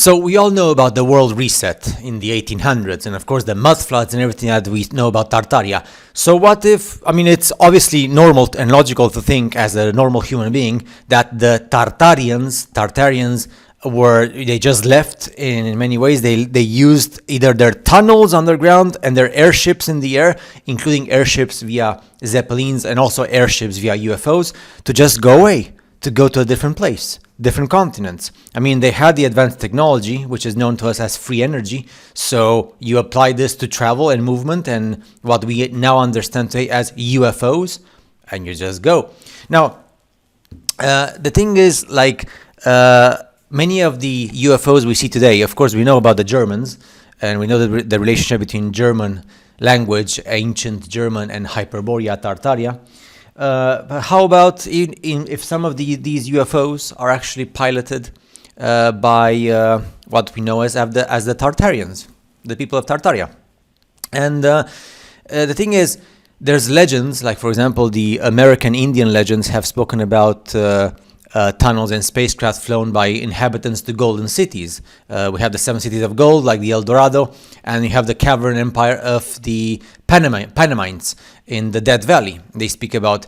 So we all know about the world reset in the 1800s, and of course the mud floods and everything that we know about Tartaria. So what if, I mean, it's obviously normal and logical to think as a normal human being that the Tartarians they just left in many ways. They used either their tunnels underground and their airships in the air, including airships via Zeppelins and also airships via UFOs, to just go away, to go to a different place, different continents. I mean, they had the advanced technology, which is known to us as free energy. So you apply this to travel and movement and what we now understand today as UFOs, and you just go. Now, the thing is, many of the UFOs we see today, of course, we know about the Germans, and we know the relationship between German language, ancient German, and Hyperborea, Tartaria. But how about if some of these UFOs are actually piloted by what we know as the Tartarians, the people of Tartaria? And the thing is, there's legends, like for example, the American Indian legends have spoken about tunnels and spacecraft flown by inhabitants to golden cities. We have the 7 cities of gold, like the El Dorado, and we have the cavern empire of the Panamites in the Death Valley. They speak about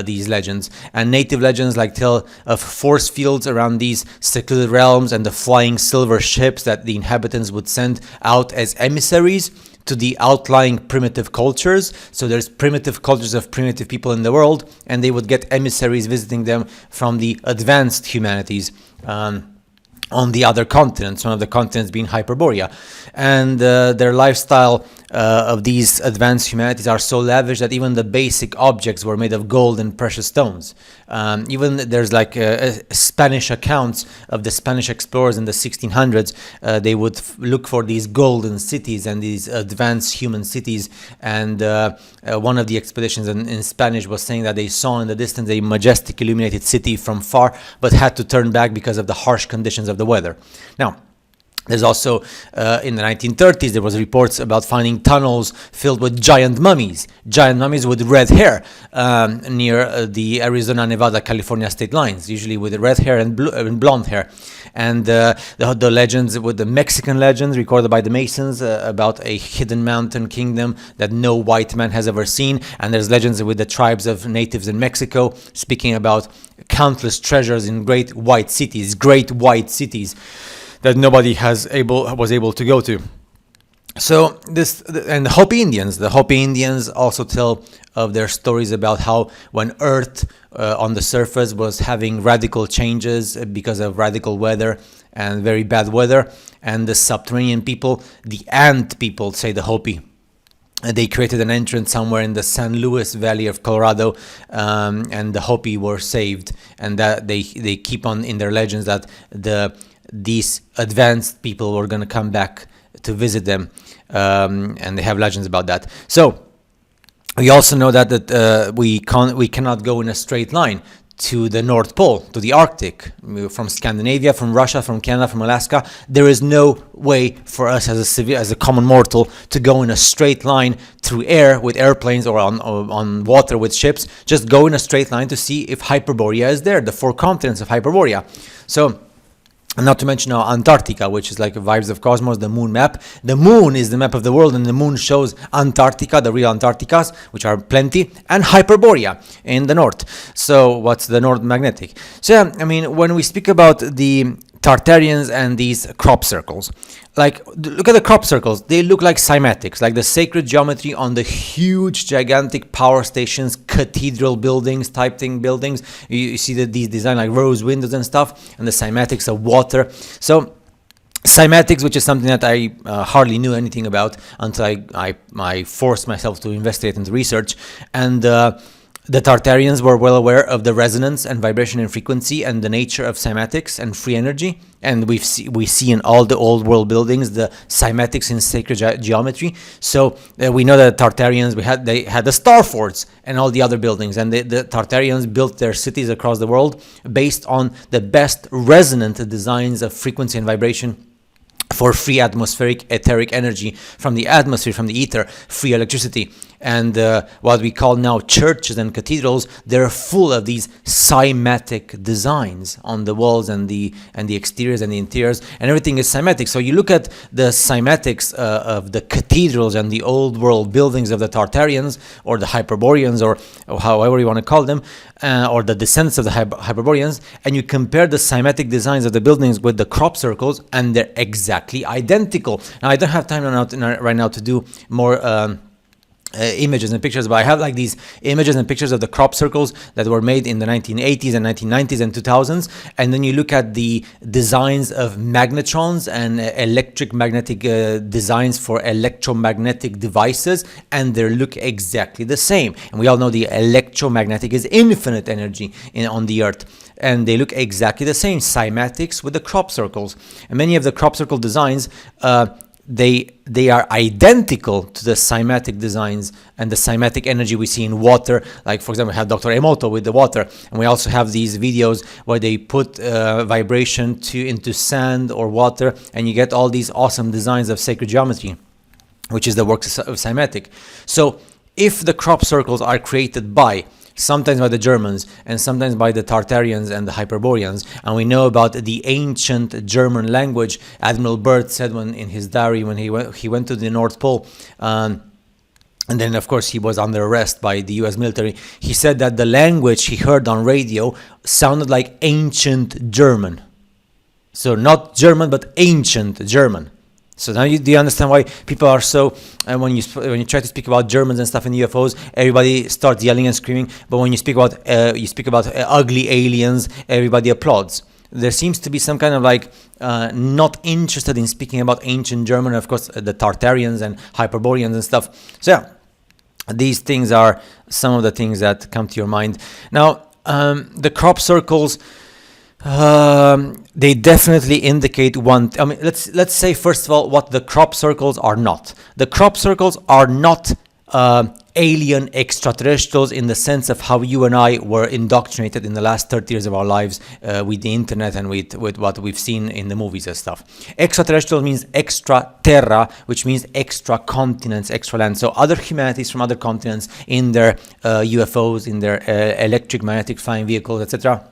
these legends. And native legends tell of force fields around these secluded realms and the flying silver ships that the inhabitants would send out as emissaries to the outlying primitive cultures. So there's primitive cultures of primitive people in the world, and they would get emissaries visiting them from the advanced humanities on the other continents, one of the continents being Hyperborea. And their lifestyle of these advanced humanities are so lavish that even the basic objects were made of gold and precious stones. Even there's Spanish accounts of the Spanish explorers in the 1600s. They would look for these golden cities and these advanced human cities. And one of the expeditions in Spanish was saying that they saw in the distance a majestic illuminated city from far, but had to turn back because of the harsh conditions of the weather. Now, there's also, in the 1930s, there was reports about finding tunnels filled with giant mummies with red hair near the Arizona, Nevada, California state lines, usually with red hair and blonde hair. And the legends, with the Mexican legends recorded by the Masons about a hidden mountain kingdom that no white man has ever seen. And there's legends with the tribes of natives in Mexico speaking about countless treasures in great white cities that nobody was able to go to. So the Hopi Indians also tell of their stories about how when Earth on the surface was having radical changes because of radical weather and very bad weather, and the subterranean people, the ant people, say the Hopi, they created an entrance somewhere in the San Luis Valley of Colorado, and the Hopi were saved. And that they keep on in their legends that these advanced people were going to come back to visit them, and they have legends about that. So we also know that we cannot go in a straight line to the North Pole, to the Arctic, from Scandinavia, from Russia, from Canada, from Alaska. There is no way for us as a common mortal to go in a straight line through air with airplanes or on water with ships. Just go in a straight line to see if Hyperborea is there, the 4 continents of Hyperborea. So, and not to mention now Antarctica, which is like Vibes of Cosmos, the moon map. The moon is the map of the world, and the moon shows Antarctica, the real Antarcticas, which are plenty, and Hyperborea in the north. So what's the North Magnetic? So yeah, I mean, when we speak about the Tartarians and these crop circles, look at the crop circles. They look like cymatics, like the sacred geometry on the huge, gigantic power stations, cathedral buildings, buildings. You see that these design like rose windows and stuff, and the cymatics of water. So cymatics, which is something that I hardly knew anything about until I forced myself to investigate into research. And the Tartarians were well aware of the resonance and vibration and frequency and the nature of cymatics and free energy. And we see in all the old world buildings the cymatics in sacred geometry. So we know that Tartarians, they had the star forts and all the other buildings. And the Tartarians built their cities across the world based on the best resonant designs of frequency and vibration for free atmospheric etheric energy from the atmosphere, from the ether, free electricity. And what we call now churches and cathedrals, they're full of these cymatic designs on the walls and the exteriors and the interiors, and everything is cymatic. So you look at the cymatics of the cathedrals and the old world buildings of the Tartarians or the Hyperboreans, or however you want to call them, or the descendants of the Hyperboreans, and you compare the cymatic designs of the buildings with the crop circles, and they're exactly identical. Now, I don't have time right now to do more images and pictures, but I have like these images and pictures of the crop circles that were made in the 1980s and 1990s and 2000s, and then you look at the designs of magnetrons and electric magnetic designs for electromagnetic devices, and they look exactly the same. And we all know the electromagnetic is infinite energy on the earth, and they look exactly the same, cymatics with the crop circles. And many of the crop circle designs, they are identical to the cymatic designs and the cymatic energy we see in water. Like, for example, we have Dr. Emoto with the water, and we also have these videos where they put vibration into sand or water, and you get all these awesome designs of sacred geometry, which is the work of cymatic. So if the crop circles are created sometimes by the Germans and sometimes by the Tartarians and the Hyperboreans, and we know about the ancient German language. Admiral Byrd said in his diary when he went to the North Pole, and then of course he was under arrest by the US military, he said that the language he heard on radio sounded like ancient German. So not German, but ancient German. So now do you understand why people are so, when you try to speak about Germans and stuff in UFOs, everybody starts yelling and screaming, but when you speak about ugly aliens, everybody applauds. There seems to be some kind of like not interested in speaking about ancient German, of course the Tartarians and Hyperboreans and stuff. So yeah, these things are some of the things that come to your mind. Now the crop circles, they definitely indicate one. I mean, let's say first of all what the crop circles are not. The crop circles are not alien extraterrestrials in the sense of how you and I were indoctrinated in the last 30 years of our lives with the internet and with what we've seen in the movies and stuff. Extraterrestrial means extra terra, which means extra continents, extra land. So other humanities from other continents in their UFOs, in their electric magnetic flying vehicles, etc.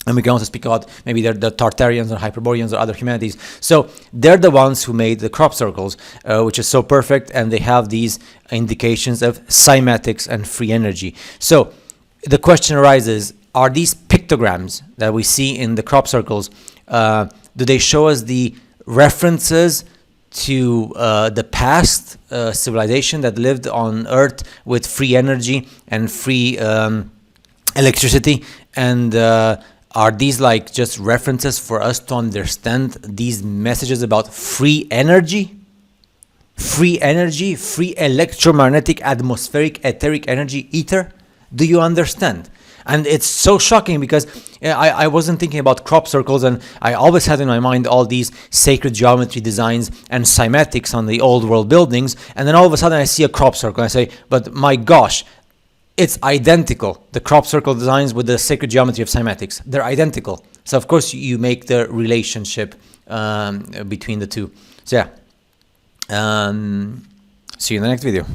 And we can also speak about maybe they're the Tartarians or Hyperboreans or other humanities. So they're the ones who made the crop circles, which is so perfect, and they have these indications of cymatics and free energy. So the question arises, are these pictograms that we see in the crop circles, do they show us the references to the past civilization that lived on Earth with free energy and free electricity? And are these like just references for us to understand these messages about free energy? Free energy, free electromagnetic, atmospheric, etheric energy, ether? Do you understand? And it's so shocking because I wasn't thinking about crop circles, and I always had in my mind all these sacred geometry designs and cymatics on the old world buildings, and then all of a sudden I see a crop circle and I say, but my gosh, it's identical. The crop circle designs with the sacred geometry of cymatics, they're identical. So of course you make the relationship between the two. So yeah, see you in the next video.